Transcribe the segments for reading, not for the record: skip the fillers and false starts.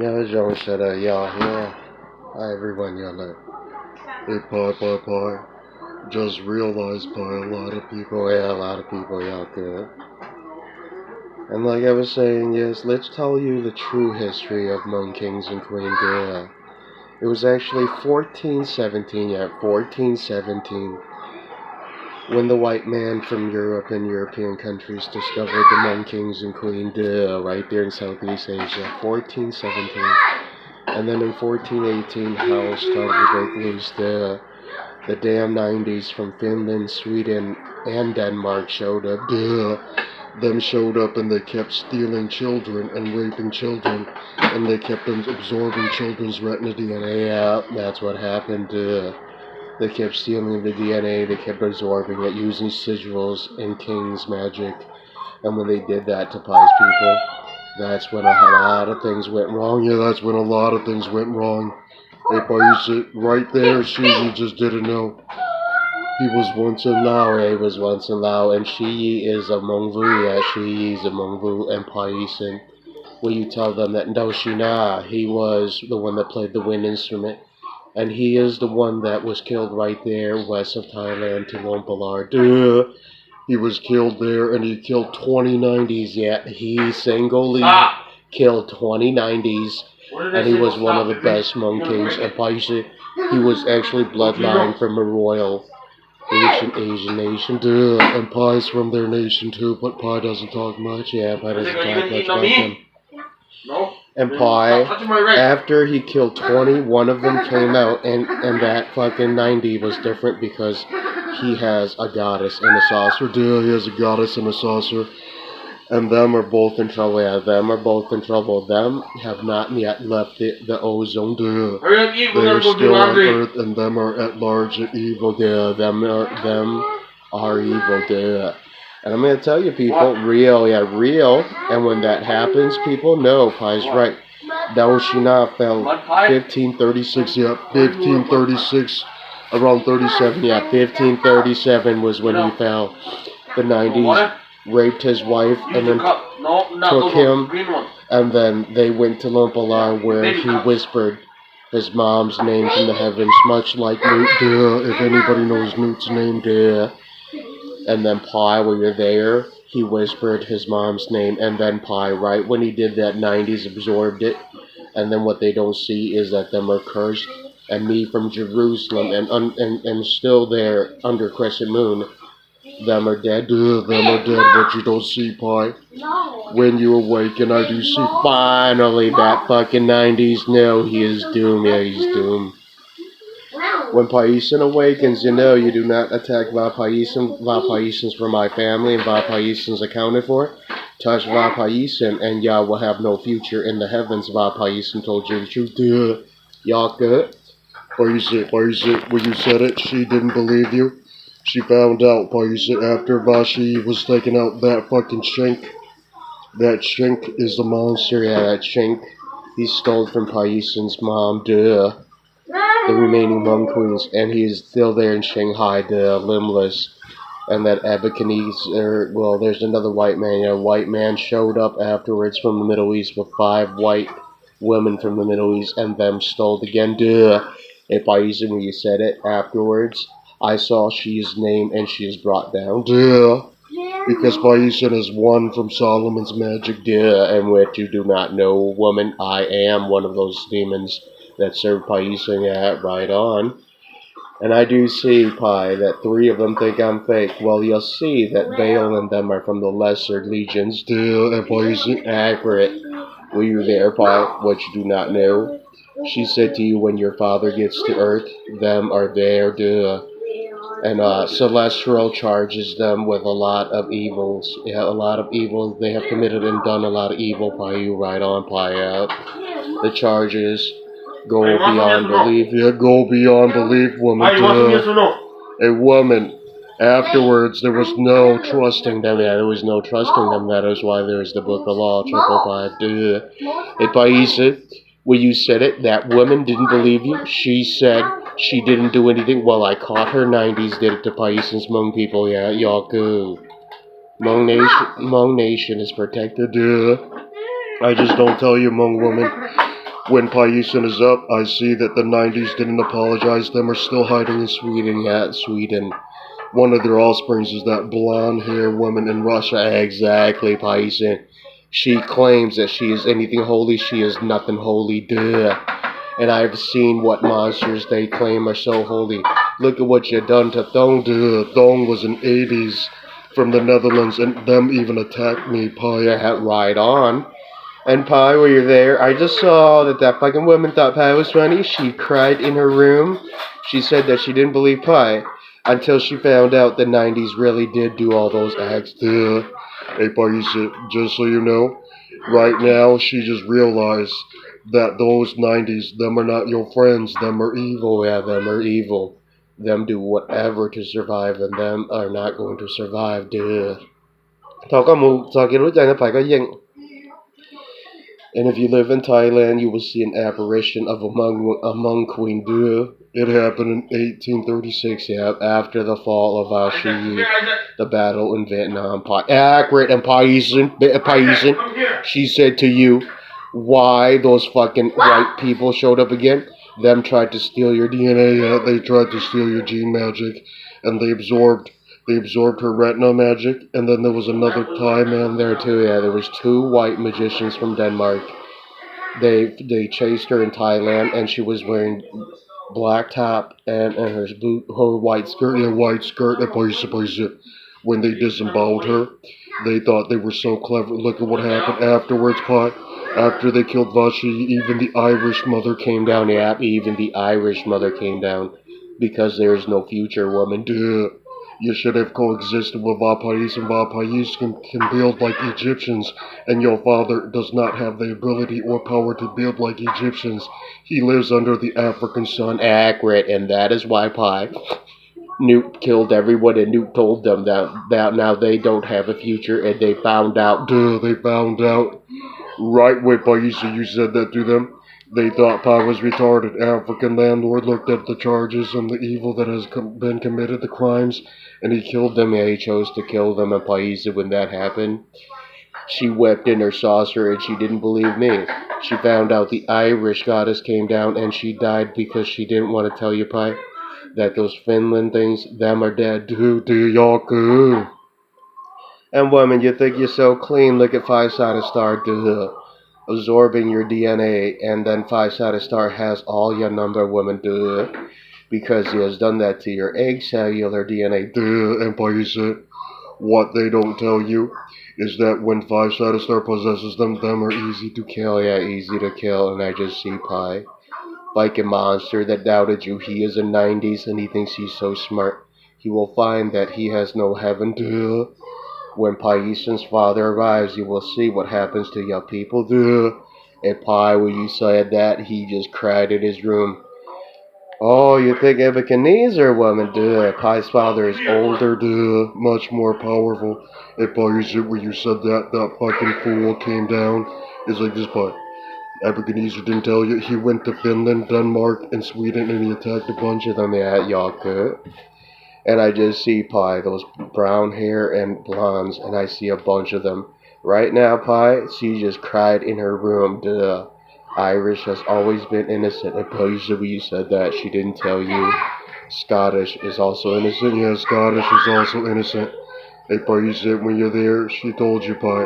Yeah, John said, yeah. Hi, everyone, yeah, hey, pie. Just realized by a lot of people, out there. And like I was saying, yes, let's tell you the true history of Hmong kings and queens. Yeah. It was actually 1417, when the white man from Europe and European countries discovered the Hmong kings and queen, right there in Southeast Asia, 1417. And then in 1418, hell started to break loose. The damn 90s from Finland, Sweden, and Denmark showed up. Them showed up and they kept stealing children and raping children, and they kept absorbing children's retina DNA. Yeah, that's what happened. They kept stealing the DNA, they kept absorbing it using sigils and king's magic. And when they did that to pious people, that's when a lot of things went wrong. Yeah, that's when a lot of things went wrong. Hey, pious, right there, you just didn't know. He was once in Lao, and shiYi is a Hmong Vu, yeah, shiYi is a Hmong Vu, and Paisan. When you tell them that no, Shina, he was the one that played the wind instrument, and he is the one that was killed right there west of Thailand to Lumpalar. He was killed there, and he killed 20 90s, yeah, he single killed 20 90s, and he was one of the best Hmong kings, and Paisan, he was actually bloodline from a royal Asian nation, and Pie's from their nation too, but Pie doesn't talk much. Yeah, Pie doesn't talk much about them. And Pie, after he killed 20, one of them came out, and that fucking 90 was different because he has a goddess and a saucer. He has a goddess and a saucer. And them are both in trouble. Yeah, them are both in trouble. Them have not yet left the ozone. They're still on Earth, and them are at large and evil. Them are evil. And I'm gonna tell you, people, real. And when that happens, people know Pie's right. Shina fell 1536. Yeah, 1536. Around 37. Yeah, 1537 was when he fell. The 90s. Raped his wife and then took him, and then they went to Lumpalar where he whispered his mom's name from the heavens, much like Newt, if anybody knows Newt's name, and then Pi, when you're there, he whispered his mom's name, and then Pi, right when he did that, 90s absorbed it, and then what they don't see is that them are cursed, and me from Jerusalem, and still there under Crescent Moon, them are dead, what you don't see, Pi. When you awaken, I do see finally that fucking 90s. No, he is doomed. Yeah, he's doomed. When Paisan awakens, you know you do not attack Va Paisan. Va Paisan's for my family, and Va Paisan's accounted for. Touch Va Paisan, and y'all will have no future in the heavens. Va Paisan told you the truth. Y'all good? Paisan, when you said it, she didn't believe you. She found out, Paisan, after Vashi was taking out that fucking chink. That chink is the monster, yeah, that chink. He stole from Paisan's mom, the remaining Hmong queens, and he's still there in Shanghai, limbless. And that Abacanese, well, there's another white man, a white man showed up afterwards from the Middle East with 5 white women from the Middle East, and them stole again, If Paisan, when you said it afterwards, I saw she's name and she is brought down. Because Paisan is one from Solomon's magic. And what you do not know, woman, I am one of those demons that serve Paisan. Yeah, right on. And I do see, Pi, that 3 of them think I'm fake. Well, you'll see that Baal and them are from the lesser legions. And Paisan, accurate. Were you there, Pi? What you do not know? She said to you, when your father gets to Earth, them are there. And Celestial charges them with a lot of evils. Yeah, a lot of evils. They have committed and done a lot of evil. Pi, you right on, Pi out. The charges go beyond belief. Yeah, go beyond belief, woman. A woman. Afterwards, there was no trusting them. Yeah, there was no trusting them. That is why there is the Book of Law, 555. Hey, Paisan, when you said it, that woman didn't believe you. She said she didn't do anything. Well, I caught her. 90s did it to Paisan's Hmong people. Yeah, y'all go. Hmong nation is protected. I just don't tell you, Hmong woman. When Payusen is up, I see that the 90s didn't apologize. Them are still hiding in Sweden. Yeah, Sweden. One of their offsprings is that blonde-haired woman in Russia. Exactly, Payusen. She claims that she is anything holy. She is nothing holy. Duh. And I've seen what monsters they claim are so holy. Look at what you done to Thong. Duh. Thong was in 80s from the Netherlands, and them even attacked me. Pi, I had right on. And Pi, were you there? I just saw that fucking woman thought Pi was funny. She cried in her room. She said that she didn't believe Pi until she found out the 90s really did do all those acts. Duh. Hey, Pi, just so you know, right now she just realized that those 90s, them are not your friends. Them are evil. Yeah, them are evil. Them do whatever to survive, and them are not going to survive. Duh. And if you live in Thailand, you will see an apparition of a Hmong queen. Duh. It happened in 1836, yeah, after the fall of shiYi, the battle in Vietnam. Accurate and Paisan. She said to you, why those fucking white people showed up again? Them tried to steal your DNA, yeah, they tried to steal your gene magic, and they absorbed her retina magic, and then there was another Thai man there too. Yeah, there was 2 white magicians from Denmark. They chased her in Thailand, and she was wearing black top and her white skirt. Yeah, white skirt. When they disemboweled her, they thought they were so clever. Look at what happened afterwards, Pot. After they killed Vashi, even the Irish mother came down. Yeah, even the Irish mother came down because there is no future woman. Duh. You should have coexisted with Vapais, and Vapais can build like Egyptians, and your father does not have the ability or power to build like Egyptians. He lives under the African sun. Accurate, and that is why Pi Newt killed everyone, and Newt told them that now they don't have a future, and they found out. Duh, they found out. Right, wait, Pais, you said that to them? They thought Pi was retarded. African landlord looked at the charges and the evil that has been committed, the crimes, and he killed them. Yeah, he chose to kill them. And Paisa, when that happened, she wept in her saucer and she didn't believe me. She found out the Irish goddess came down and she died because she didn't want to tell you, Pi, that those Finland things, them are dead. Do yaku. And woman, you think you're so clean? Look at Five-Sided Star. Duh. Absorbing your DNA, and then Five-Sided Star has all your number, woman. Duh. Because he has done that to your egg cellular DNA. Duh. And Paisa, what they don't tell you is that when Five-Sided Star possesses them are easy to kill. Yeah, easy to kill. And I just see Pi like a monster that doubted you. He is in 90s and he thinks he's so smart. He will find that he has no heaven. Duh. When Paisan's father arrives, you will see what happens to your people. Duh. And Pi, when you said that, he just cried in his room. Oh, you think Nebuchadnezzar, woman? Duh. Pi's father is older. Duh. Much more powerful. And Paisan, when you said that fucking fool came down. It's like this, Pi. Nebuchadnezzar didn't tell you. He went to Finland, Denmark, and Sweden, and he attacked a bunch of them. Yeah, y'all could. And I just see Pi, those brown hair and blondes, and I see a bunch of them. Right now, Pi, she just cried in her room. Duh. Irish has always been innocent. And Paisa, when you said that, she didn't tell you. Scottish is also innocent. Yeah, Scottish is also innocent. Hey, Paisa, when you're there, she told you, Pi.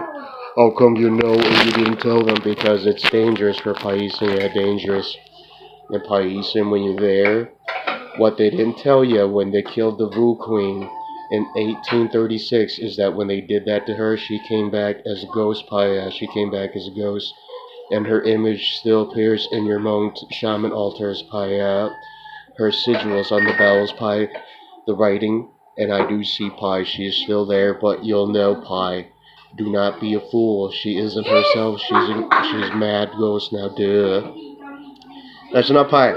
How come you know and you didn't tell them? Because it's dangerous for Paisa. Yeah, dangerous. And Paisa, when you're there, what they didn't tell you when they killed the Vu Queen in 1836 is that when they did that to her, she came back as a ghost, Paya. She came back as a ghost, and her image still appears in your Hmong shaman altars, Paya. Her sigils on the bells, Pi, the writing, and I do see Pi. She is still there, but you'll know, Pi. Do not be a fool. She isn't herself. She's mad ghost now. Duh. That's not Pi.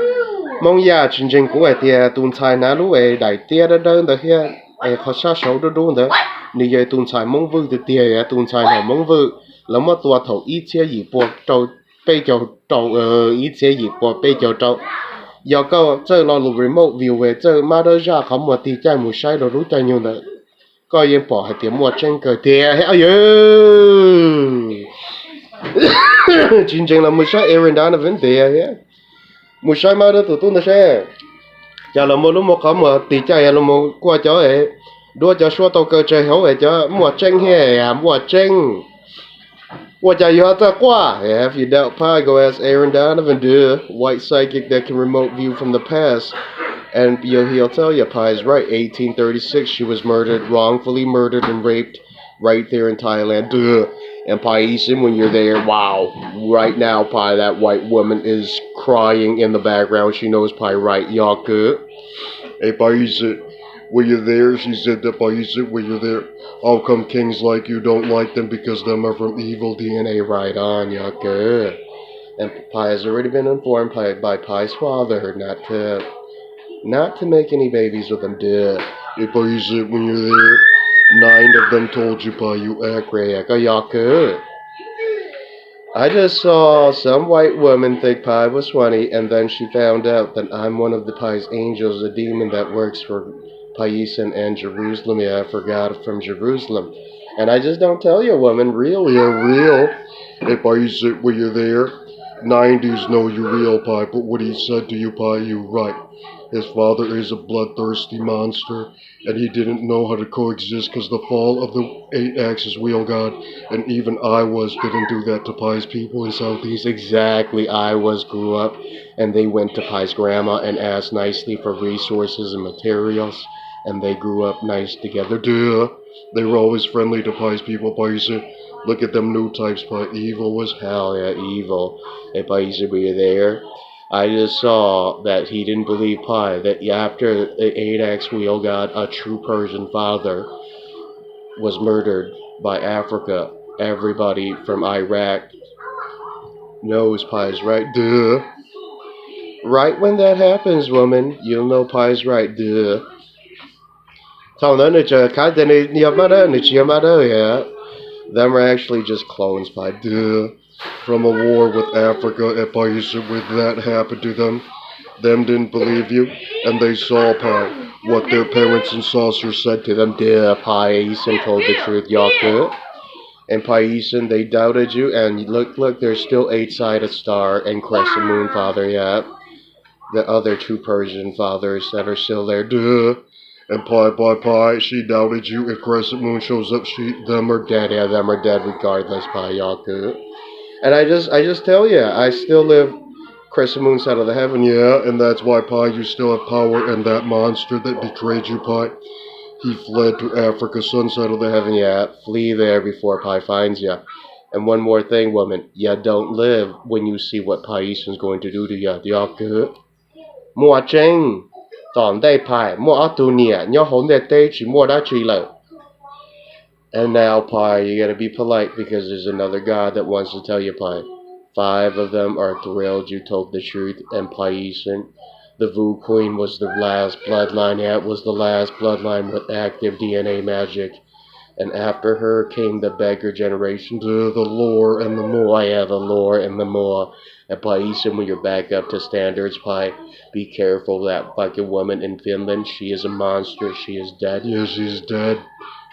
Mong ya chinh chinh của tia tuần sai ná lũ đại tia đó đơn đó here khó xa xấu đó đúng đó nị giờ tuần sai mong vư từ tia tuần sai nào mong vư lắm mà tua thầu ít chia gì bộ trâu bây giờ trâu ít chia gì bộ bây giờ trâu giờ câu chơi lo lục remote view về chơi mà đó ra không một tí chạy một sai đó rút chạy nhiều nữa coi yên bỏ hay tiếng một trên cờ tia hay ơi Chính chính là một sai Aaron Donovan there yeah. Một sai mà đó tụi tôi nó sẽ. Chả là một lúc một có một tí chạy là một qua chỗ ấy. Đua cho số tàu cơ chơi hậu ấy cho một tranh hè à một tranh. What you have to qua? Yeah, if you doubt Pi, go ask Aaron Donovan, duh. White psychic that can remote view from the past. And he'll tell you Pi is right. 1836, she was murdered, wrongfully murdered and raped right there in Thailand. Duh. And Paisin, when you're there, wow. Right now, Pi, that white woman is crying in the background. She knows Pi right. Y'all good? Hey, Paisin, when you're there, she said that Paisin, when you're there, how come kings like you don't like them because them are from evil DNA? Right on, y'all good. And Pi has already been informed by Pi's father not to make any babies with them. Duh. Hey, Paisin, when you're there, 9 of them told you, Pi, you act right. Y'all good. I just saw some white woman think Pi was funny, and then she found out that I'm one of the Pi's angels, a demon that works for Paisan and Jerusalem. Yeah, I forgot from Jerusalem. And I just don't tell you, woman, real, yeah, real. Hey, Paisan, when you're there, 90s know you real, Pi, but what he said to you, Pi, you right. His father is a bloodthirsty monster, and he didn't know how to coexist because the fall of the 8-axis wheel god, and even didn't do that to Pi's people in Southeast. Exactly, grew up, and they went to Pi's grandma and asked nicely for resources and materials, and they grew up nice together. Duh, they were always friendly to Pi's people. Pi said, look at them new types, Pi, evil as hell, yeah, evil. Hey, Pi said, were you there? I just saw that he didn't believe Pi, that after the 8-axe wheel god, a true Persian father was murdered by Africa. Everybody from Iraq knows Pi's right. Duh. Right when that happens, woman, you'll know Pi's right. Duh. Them are actually just clones, Pi. Duh. From a war with Africa, and Pi, with that happened to them, didn't believe you, and they saw Pi, what their parents and saucers said to them. Duh, Paisan told the truth, y'all good. And Paisan, they doubted you, and look, there's still 8-sided star and crescent moon father, yeah. The other 2 Persian fathers that are still there, duh. And Pi, she doubted you. If crescent moon shows up, them are dead, yeah, them are dead regardless, Pi, y'all good. And I just tell you, I still live crescent moon side of the heaven, yeah, and that's why, Pi, you still have power, and that monster that betrayed you, Pi, he fled to Africa, sun side of the heaven, yeah, flee there before Pi finds you. And one more thing, woman, you don't live when you see what Paisan's going to do to you, y'all good. Mua chênh, tỏn đây Pi, mua ở tù nịa, nhớ hồn để tê chỉ mua đã truy lợi. And now, Pi, you gotta be polite because there's another god that wants to tell you, Pi. 5 of them are thrilled you told the truth, and Paisan, the Vu Queen, was the last bloodline. Yeah, it was the last bloodline with active DNA magic. And after her came the beggar generation, the lore and the more. Yeah, the lore and the more. And Paisan, when you're back up to standards, Pi, be careful. That fucking woman in Finland, she is a monster. She is dead. Yeah, she's dead.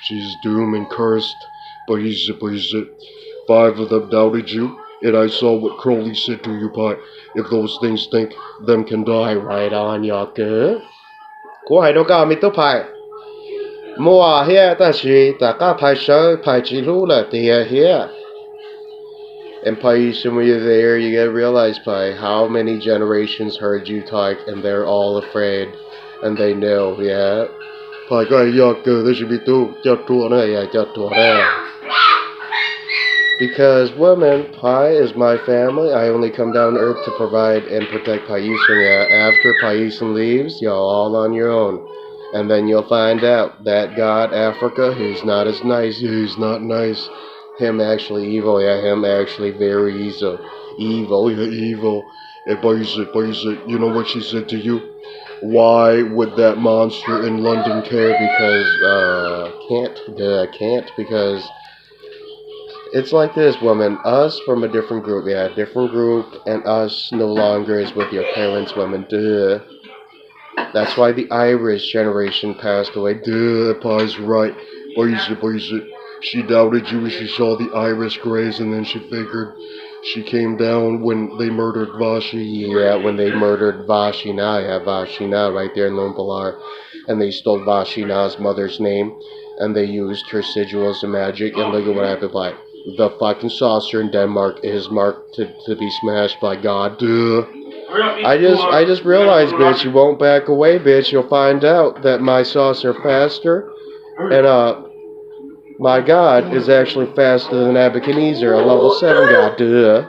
She's doomed and cursed. Paisan, 5 of them doubted you, and I saw what Crowley said to you, Pi. If those things think them can die, right on, y'all good. Cô hãy đâu cả mi tốt Pi. Mua here, ta chỉ ta cả Pi sơ, Pi chỉ lưu là tia here. And Paisan, when you're there, you gotta realize, Pi, how many generations heard you talk, and they're all afraid, and they know, yeah. Pi, cái y'all good, this should be too, cho chua nữa, yeah, cho chua there. Because, woman, Pi is my family. I only come down to Earth to provide and protect Paisan. Yeah, after Paisan leaves, y'all all on your own. And then you'll find out that god Africa, who's not as nice, who's not nice. Him actually evil, yeah, him actually very evil. Evil, yeah, evil. Hey, Paisan, you know what she said to you? Why would that monster in London care? Because, can't, because it's like this, woman. Us from a different group, yeah, different group, and us no longer is with your parents, woman, duh. That's why the Irish generation passed away, duh, Pi's right. Paisan, She doubted you when she saw the iris grays, and then she figured she came down when they murdered Vashi. Yeah, when they murdered Vashina. Yeah, Vashina right there in Lumpalar. And they stole Vashina's mother's name, and they used her sigils and magic, and look at what happened. Like, the fucking saucer in Denmark is marked to be smashed by God. Duh. I just realized, bitch, you won't back away, bitch. You'll find out that my saucer faster, and my God is actually faster than Nebuchadnezzar, a level 7 god. Duh.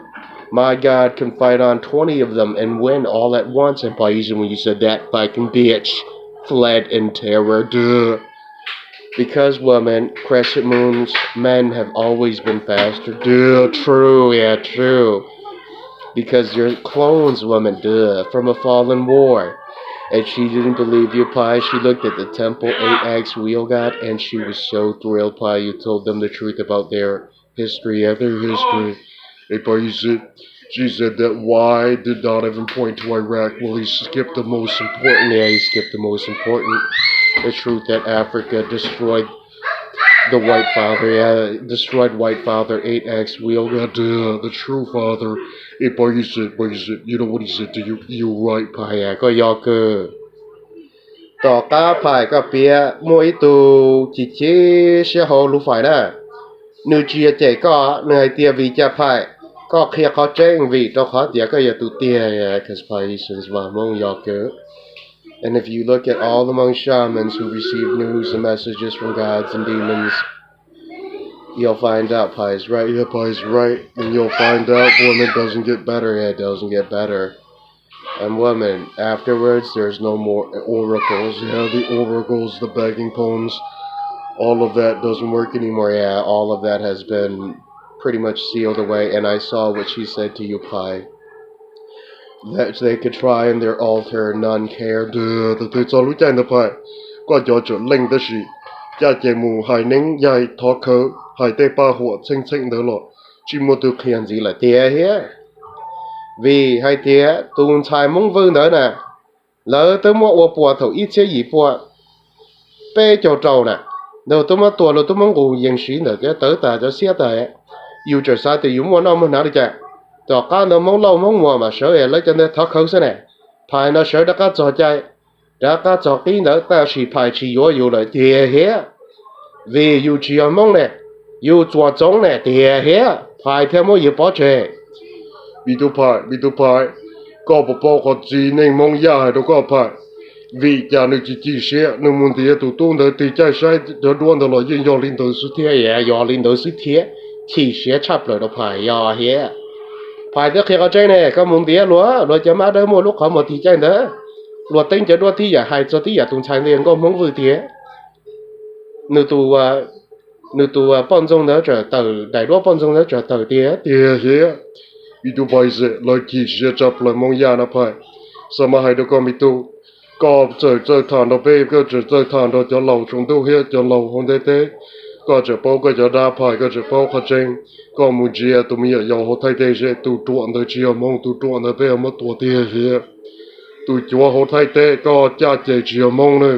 My God can fight on 20 of them and win all at once. And Paisian, when you said that fucking bitch fled in terror. Duh. Because women, crescent moons, men have always been faster. Duh. True. Yeah, true. Because you're clones, woman. Duh. From a fallen war. And she didn't believe you, Pi. She looked at the temple 8X wheel god, and she was so thrilled, Pi. You told them the truth about their history. Yeah, their history. Hey, Pi, she said that Y did not even point to Iraq. Well, he skipped the most important. Yeah, he skipped the most important. The truth that Africa destroyed the White Father. Yeah, destroyed White Father 8X wheel god. The true father. Hey, Pi, you know what he said to you? You're right, Pi. Yeah, có do cơ. Tỏ cá phải có bia mỗi tù chỉ sẽ hồ lũ phải nè. Nếu chia chạy có người tia vì cha phải có khi có tranh vì đó khó tia có giờ tụ tia because Paisians và Hmong do cơ. And if you look at all the Hmong shamans who receive news and messages from gods and demons, you'll find out Pi is right. Yeah, Pi is right. And you'll find out woman doesn't get better. Yeah, it doesn't get better. And women, afterwards, there's no more oracles. Yeah, the oracles, the begging poems, all of that doesn't work anymore. Yeah, all of that has been pretty much sealed away. And I saw what she said to you, Pi. That they could try in their altar, none cared. The tôi cho lúc chạy Pi. Có cho trở linh đó gì. Cha chạy mù hải nính dài thó khớ. Hải tê ba hộ chênh chênh đó lọ. Chỉ một từ khiển gì là tìa hết. Vì hai tía tùn chai mong vư nữa nè. Lỡ tới mua ô bùa thầu ít chế ý bùa. Bê cho trâu nè. Nếu tôi mà tùa tôi mong ngủ yên sĩ nữa chứ tới ta cho xe ta. Yêu trở xa thì yếu mua nó muốn nào đi chả. Cho cá nó mong lâu mong mùa mà sợ lấy cho nên thóc khâu xe nè. Phải nó sợ đã cá cho chạy. Đã cá cho kỹ nữa ta chỉ phải chỉ yếu lại tìa hết. Vì yêu chỉ mong nè. Yêu chùa trống nè tìa hết. Phải theo mỗi yếu bỏ trẻ. Vì tôi phải, có bộ có gì nên mong ya hay đâu có phải. Vì cha nữ chỉ sẽ, nữ muốn thì tụ tôn đời thì chạy sai, cho đoán đó là yên do linh đầu sự thế, do linh đầu sự thế, chỉ sẽ chấp lời đâu phải, do hết. Phải được khi có chạy này, có muốn thì lúa cho má đỡ mua lúc có một thì chạy nữa. Lúa tính cho đua thì giả hay cho thì giả tung chạy liền có mong vừa thế. Nữ tù bọn dông đó trở tờ, đại đua bọn dông đó trở tờ thế. Thế. Vì tôi phải sẽ lời kỳ sẽ chấp lời mong ya nó phải. Sao mà hay đâu có mi tu. Có trời thẳng đó bê, có trời thẳng đó cho lâu chúng tôi hết, cho lâu không thế thế. Có trời bao có trời đa phải, có trời bao khó tranh. Có mù dìa tụi mình ở dòng hồ thay thế sẽ tụ truộn đời chiều mong, tụ truộn đời bê mà tụa tìa sẽ. Tụ chúa hồ thay thế, có cha chế chiều mong nữa.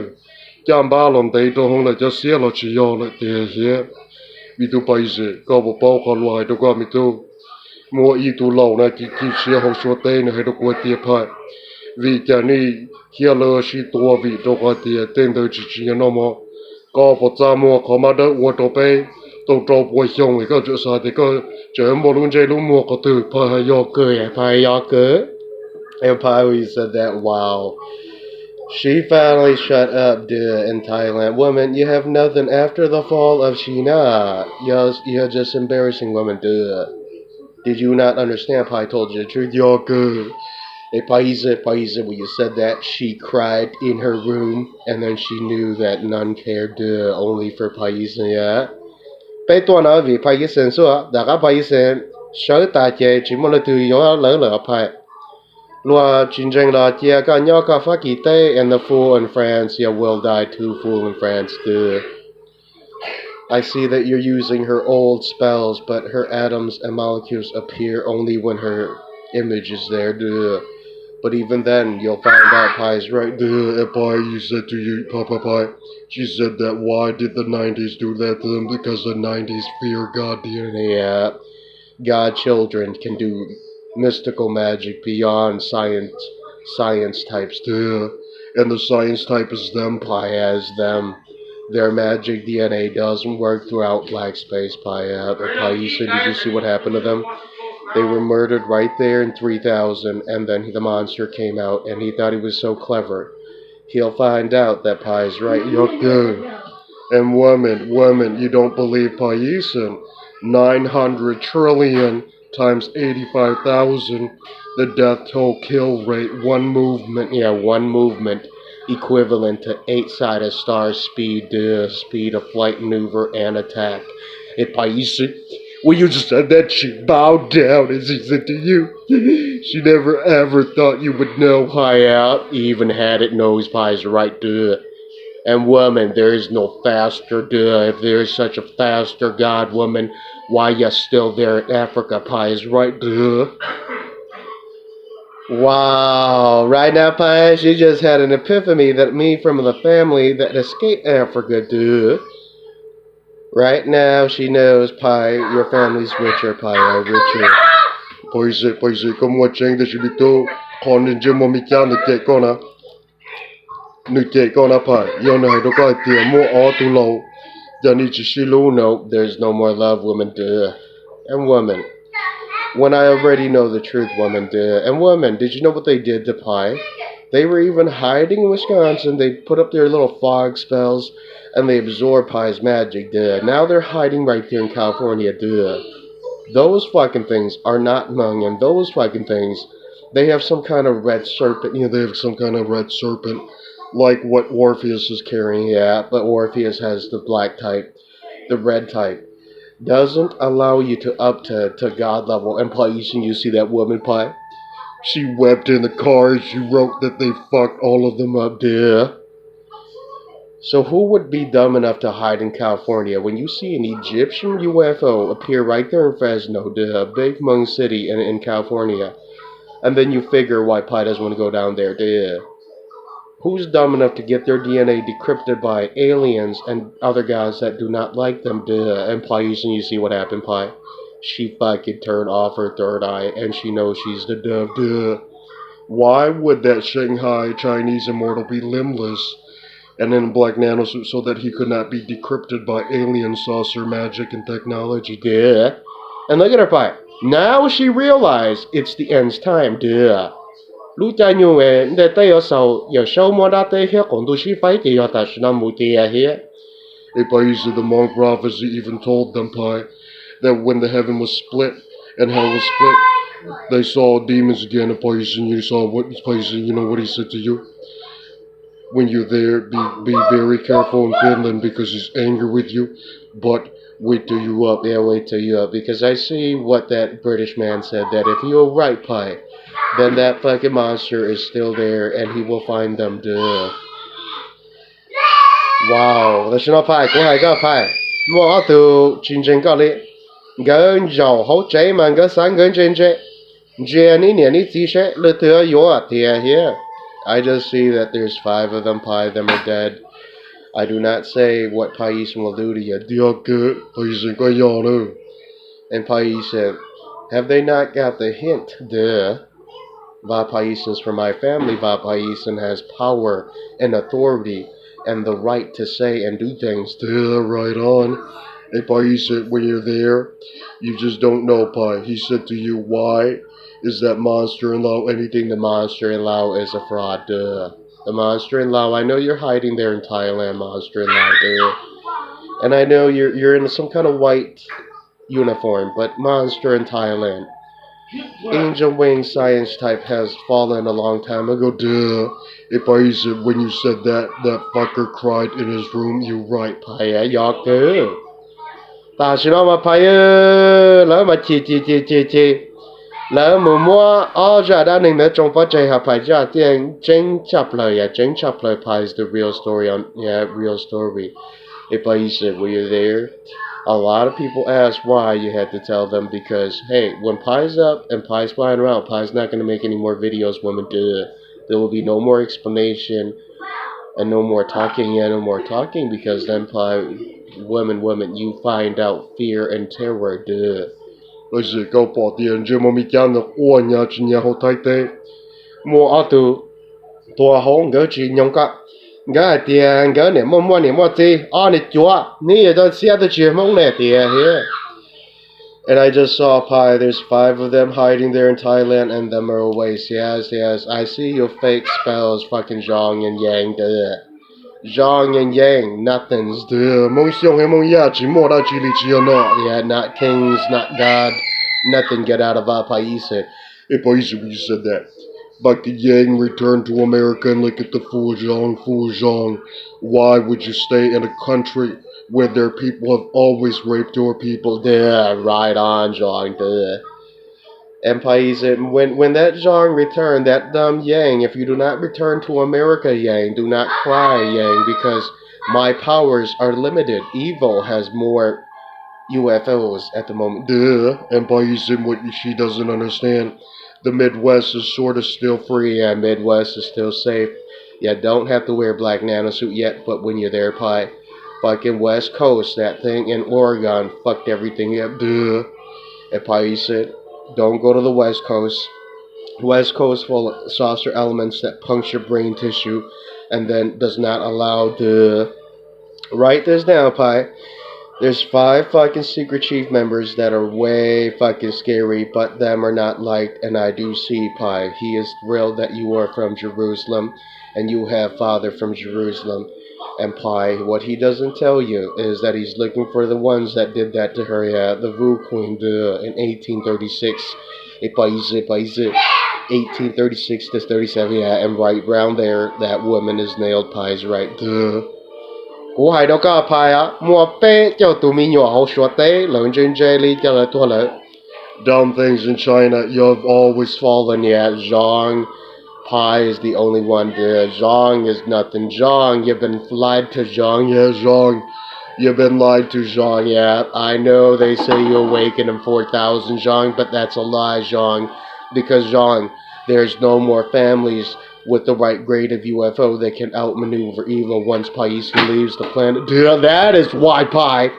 Cha ba lòng tế tôi không là cho xế là chiều lại tìa sẽ. Vì tôi phải sẽ, có bộ bao khó loại đâu có mi tu. Mua y tù lâu này chỉ sẽ học số tên này hay đâu có tiệp hại. Vì chả ni kia lơ sĩ tùa vị đâu có tiệp tên đời chỉ nó mà. Có bộ cha mua khó mà đỡ ua trò bê. Tổ trò bùi xong thì có chỗ xa thì có trở một lúc dây lúc mua có từ phải hay do cơ. Phải do cơ. And Pai said that, wow. She finally shut up, in Thailand. Woman, you have nothing after the fall of Shina. You're just embarrassing women, Did you not understand? Pai told you the truth. You're good. Hey, Paisa, when you said that, she cried in her room, and then she knew that none cared, only for Paisa, yeah. Bây tôi nói vì Paisa xưa, đã có Paisa, sở tài chế chỉ một lần từ nhỏ lỡ Pai. Lua chiến tranh là chia cả nhau cả phát kỳ tế, and the fool in France, yeah, will die too, fool in France, I see that you're using her old spells, but her atoms and molecules appear only when her image is there. But even then, you'll find out Pai's right. Pai, you said to you, Papa Pai, she said that why did the 90s do that to them? Because the 90s fear God DNA. Yeah, God children can do mystical magic beyond science types. And the science type is them, Pai, as them. Their magic DNA doesn't work throughout black space, Pai. Pai, you said, did you see what happened to them? They were murdered right there in 3000, and then the monster came out, and he thought he was so clever. He'll find out that Pai's right. You're good. And woman, you don't believe Paisan. 900 trillion times 85,000. The death toll kill rate, one movement, equivalent to 8-sided star speed, speed of flight, maneuver, and attack. If Paisan, when you just said that, she bowed down as he said to you. She never ever thought you would know Pai out. Even Hadit knows Pai's right, And woman, there is no faster, If there is such a faster God, woman, why you still there in Africa? Pai is right, Wow, right now, Pai, she just had an epiphany that me from the family that escaped Africa, Right now, she knows, Pai, your family's richer, Pai, richer. Poise, comme moi, cheng de chibito, con in Jim Momikan, the cake on a Nuke on a pie, Yona, I don't like the more all too low. Danichilu, no, there's no more love, woman, And woman, when I already know the truth, woman, And woman, did you know what they did to Pai? They were even hiding in Wisconsin. They put up their little fog spells, and they absorbed Pai's magic, Now they're hiding right there in California, Those fucking things are not Hmong, and those fucking things, they have some kind of red serpent. They have some kind of red serpent, like what Orpheus is carrying, but Orpheus has the black type. The red type doesn't allow you to up to God level. And Paisian, you see that woman, Pai? She wept in the car. She wrote that they fucked all of them up, So who would be dumb enough to hide in California when you see an Egyptian UFO appear right there in Fresno, the big Hmong city in California, and then you figure why Pai doesn't want to go down there, Who's dumb enough to get their DNA decrypted by aliens and other guys that do not like them, And Paisian, you see what happened, Pai? She fucking turned off her third eye, and she knows she's the dove, Why would that Shanghai Chinese immortal be limbless and in a black nanosuit so that he could not be decrypted by alien saucer magic and technology, And look at her, Pai. Now she realized it's the end's time, Lu Daniel, that they also show more that they hear on to she fight the Yatashnamutia here. A Pais of the Hmong prophecy even told them, Pai, that when the heaven was split and hell was split, they saw demons again. And Pais, and you saw what Pais, you know what he said to you? When you're there, be very careful in Finland because he's angry with you. But wait till you up, wait till you up. Because I see what that British man said, that if you're right, Pai, then that fucking monster is still there and he will find them, Wow, that's not Pai, cũng hay có Pai. Mua từ chương trình có lý. Gỡ dầu hỗ trợ mà gỡ sáng gỡ trên chế. Jenny, Nanny, T-shirt, little your here. I just see that there's 5 of them, Pai, them are dead. I do not say what Paisan will do to you. And Paisan, have they not got the hint, Va Paisan's from my family. Va Paisan has power and authority and the right to say and do things. Right on. And Paisan, when you're there, you just don't know, Pai. He said to you, why is that monster-in-law anything? The monster-in-law is a fraud, The monster-in-law, I know you're hiding there in Thailand, monster-in-law, And I know you're in some kind of white uniform, but monster in Thailand. Angel wing science type has fallen a long time ago, If I said when you said that fucker cried in his room, you're right, Pai, y'all good. Ta chỉ nói mà Pai lỡ mà chi lỡ mù mua ở ra đã nên ở trong phát triển hợp phải ra tiền chính chấp lời Pai is the real story real story. If I said, were you there? A lot of people ask why. You had to tell them because, hey, when Pie's up and Pie's flying around, Pie's not going to make any more videos, women. There will be no more explanation and no more talking, no more talking, because then Pie, women, you find out fear and terror. Bây giờ câu bỏ tiền cho mà mi cha nó ua nhà chỉ nhà hồ thái tê mua ở từ tua hông gỡ chỉ nhông cả gỡ tiền gỡ này mua này mua gì này chúa này giờ xe tôi chỉ mong này tiền here. And I just saw Pi. There's 5 of them hiding there in Thailand, and them are always yes. I see your fake spells, fucking Zhong and Yang. Zhong and Yang, nothing's mong xiong hay mong ya chỉ mua ra chỉ lý chỉ nó. Yeah, not kings, not God, nothing. Get out of our país. If I said that. But the Yang returned to America and look at the fool Zhong. Why would you stay in a country where their people have always raped your people? Yeah, right on, Zhong. And when that Zhong returned, that dumb Yang, if you do not return to America, Yang, do not cry, Yang, because my powers are limited. Evil has more UFOs at the moment. And what she doesn't understand. The Midwest is sort of still free, and Midwest is still safe. Yeah, don't have to wear black nanosuit yet, but when you're there, Pi, fucking West Coast, that thing in Oregon fucked everything up. And Pi said, don't go to the West Coast. West Coast full of saucer elements that puncture brain tissue, and then does not allow Write this down, Pi. There's 5 fucking secret chief members that are way fucking scary, but them are not liked, and I do see Pi. He is thrilled that you are from Jerusalem, and you have father from Jerusalem. And Pi, what he doesn't tell you is that he's looking for the ones that did that to her, yeah, the Vu Queen, in 1836. 1836 to 37, yeah, and right round there, that woman is nailed. Pi's right, Cú hai đâu có Pi mua bé cho tụi mình nhỏ hậu số tế lớn trên jelly cho là thua lỡ. Dumb things in China, you've always fallen, yeah, Zhong. Pi is the only one there. Zhong is nothing. Zhong, you've been lied to, Zhong. Yeah, Zhong. You've been lied to, Zhong. Yeah, I know they say you awaken in 4,000, Zhong, but that's a lie, Zhong. Because, Zhong, there's no more families with the right grade of UFO that can outmaneuver evil once Pais leaves the planet. Dude, that is why, Pi.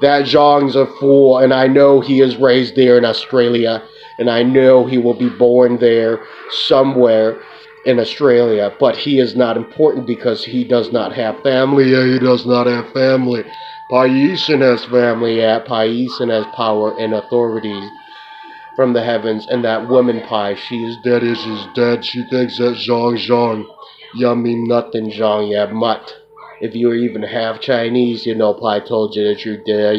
That Zhong's a fool, and I know he is raised there in Australia. And I know he will be born there somewhere in Australia, but he is not important because he does not have family. Yeah, he does not have family. Paisan has family. Yeah, Paisan has power and authority from the heavens. And that woman, Pi, she is dead. She's dead. She thinks that Zhong. Yeah, mean nothing, Zhong. Yeah, mutt. If you're even half Chinese, you know Pi told you that you're dead.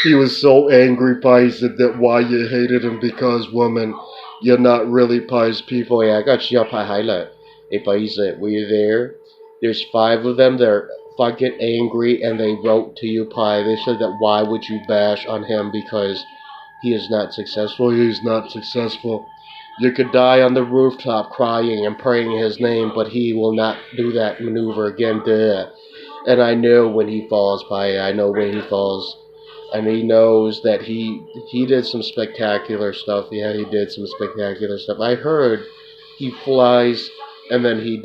He was so angry, Pi said that why you hated him because, woman, you're not really Pi's people. Yeah, I got you, Pi highlight. Hey, Pi said, were you there? There's 5 of them. They're fucking angry, and they wrote to you, Pi. They said that why would you bash on him because he is not successful. He's not successful. You could die on the rooftop crying and praying his name, but he will not do that maneuver again. And I know when he falls, Pi. I know when he falls. And he knows that he did some spectacular stuff. Yeah, he did some spectacular stuff. I heard he flies and then he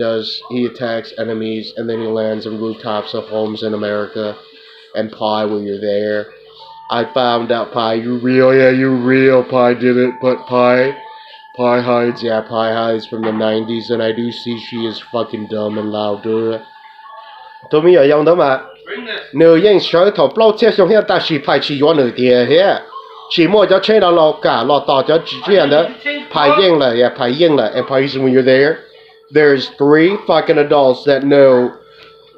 attacks enemies and then he lands on rooftops of homes in America. And Pi, when you're there, I found out, Pi, you real. Yeah, you real. Pi did it, but Pi hides. Yeah, Pi hides from the 90s, and I do see she is fucking dumb and loud. Tụi mình ở dòng đó mà. Nữ nhân sở thổ bao chế xong hiện ta chỉ phải chỉ có nữ địa thế. Chỉ mua cho chơi là cả tỏ cho chuyện đó. Phải yên là, yeah, phải yên là. And Pi, when you're there, there's 3 fucking adults that know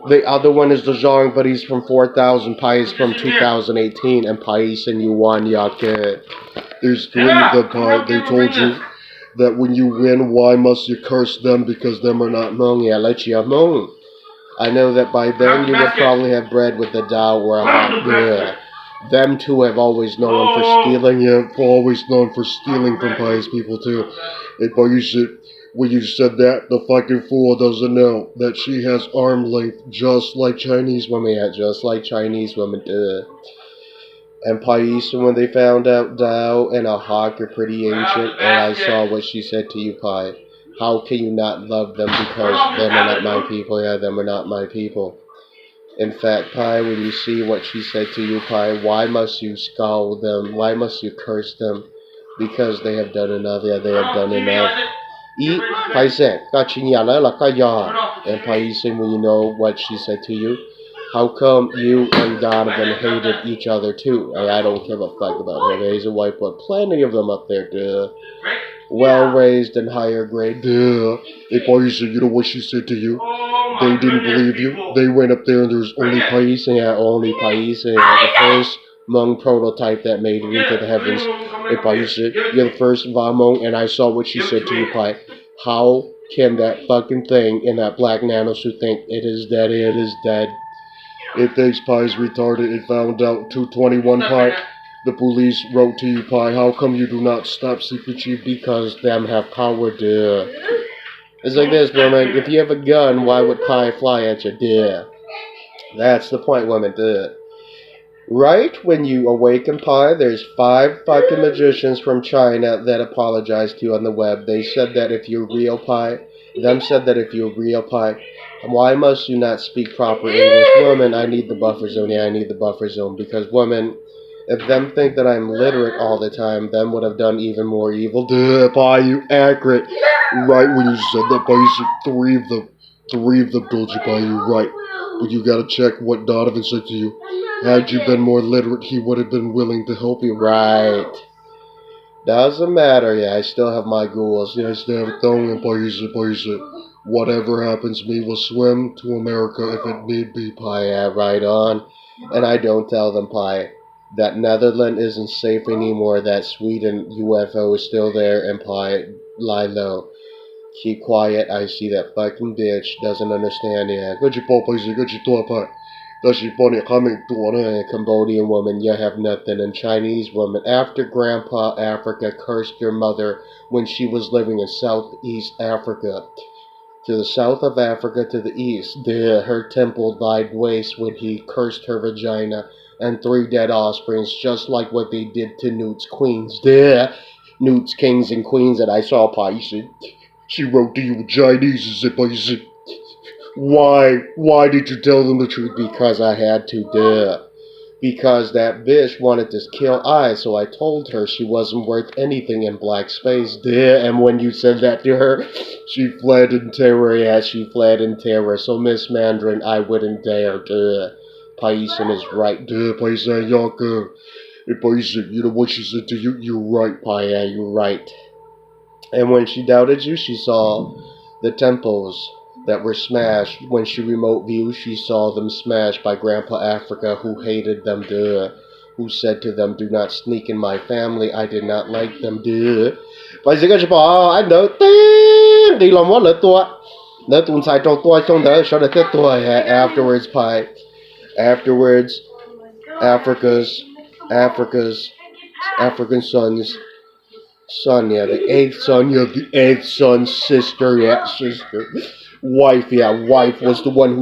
the other one is the Zhong, but he's from 4,000. Pi is from 2018, and Pi and you won, Yake. There's 3 of them, Pi. They told you that when you win, why must you curse them because them are not Hmong? Yeah, let you Hmong. I know that by then you would probably have bred with the Tao or a lot. Yeah. Them two have always known for stealing. Yeah, always known for stealing from Pi's people too. But you should, When you said that, the fucking fool doesn't know that she has arm length just like Chinese women, yeah, just like Chinese women, And Paisa, when they found out Dao and a hawk are pretty ancient, and I saw what she said to you, Pai. How can you not love them because them are not my people? Yeah, them are not my people. In fact, Pai, when you see what she said to you, Pai, why must you scold them? Why must you curse them? Because they have done enough. Yeah, they have done enough. Pai said, and Pai said, when you know what she said to you, how come you and Donovan hated each other too? Hey, I don't give a fuck about him. He's a white boy. Plenty of them up there, well raised and higher grade. Hey, Paisa, you know what she said to you? They didn't believe you. They went up there and there was only Paisa, yeah, only Paisa, yeah, the first Hmong prototype that made it into the heavens. Hey, Paisa, you're the first Hmong, and I saw what she said to you, Pai. How can that fucking thing in that black nanosuit think it is dead? It is dead. It thinks Pai's retarded. It found out 221 Pai. The police wrote to you, Pai. How come you do not stop Secret Chief? Because them have power, It's like this, woman. If you have a gun, why would Pai fly at you, That's the point, woman, Right when you awaken Pai, there's 5 fucking magicians from China that apologized to you on the web. They said that if you're real Pai, why must you not speak proper English? Woman, I need the buffer zone. Yeah, I need the buffer zone. Because, woman, if them think that I'm literate all the time, them would have done even more evil. Pai, you accurate. Right when you said that, Pai, you said 3 of them told you, Pai, you're right. But you gotta check what Donovan said to you. Had you been more literate, he would have been willing to help you. Right. Doesn't matter, yeah, I still have my goals. Yeah, I still have a tongue and Paisa. Whatever happens, me will swim to America if it need be, Pai. Yeah, right on. And I don't tell them, Pai, that Netherlands isn't safe anymore, that Sweden UFO is still there, and Pai, lie low. Keep quiet, I see that fucking bitch doesn't understand, yeah. Cambodian woman, you have nothing. And Chinese woman, after Grandpa Africa cursed your mother when she was living in Southeast Africa. To the south of Africa, to the east, her temple died waste when he cursed her vagina and 3 dead offsprings, just like what they did to Newt's queens. Newt's kings and queens that I saw, Paisa. She wrote to you Chinese, Paisa. Why did you tell them the truth? Because I had to, Because that bitch wanted to kill I, so I told her she wasn't worth anything in black space, And when you said that to her, she fled in terror, yeah, she fled in terror. So Miss Mandarin, I wouldn't dare, Paisa is right, Paisa, Yaka. Hey, Paisa, you know what she said to you? You're right, Paya, you're right. And when she doubted you, she saw the temples that were smashed. When she remote viewed, she saw them smashed by Grandpa Africa, who hated them, who said to them, do not sneak in my family, I did not like them, Bây giờ các bạn anh đỡ tiếng đi làm món lỡ tua đỡ tuần sai trong tua trong đỡ sau đó tiếp tua afterwards Pai. Afterwards African son, yeah, the 8th son, yeah, the 8th son's sister, yeah, sister. Wife, yeah, wife was the one who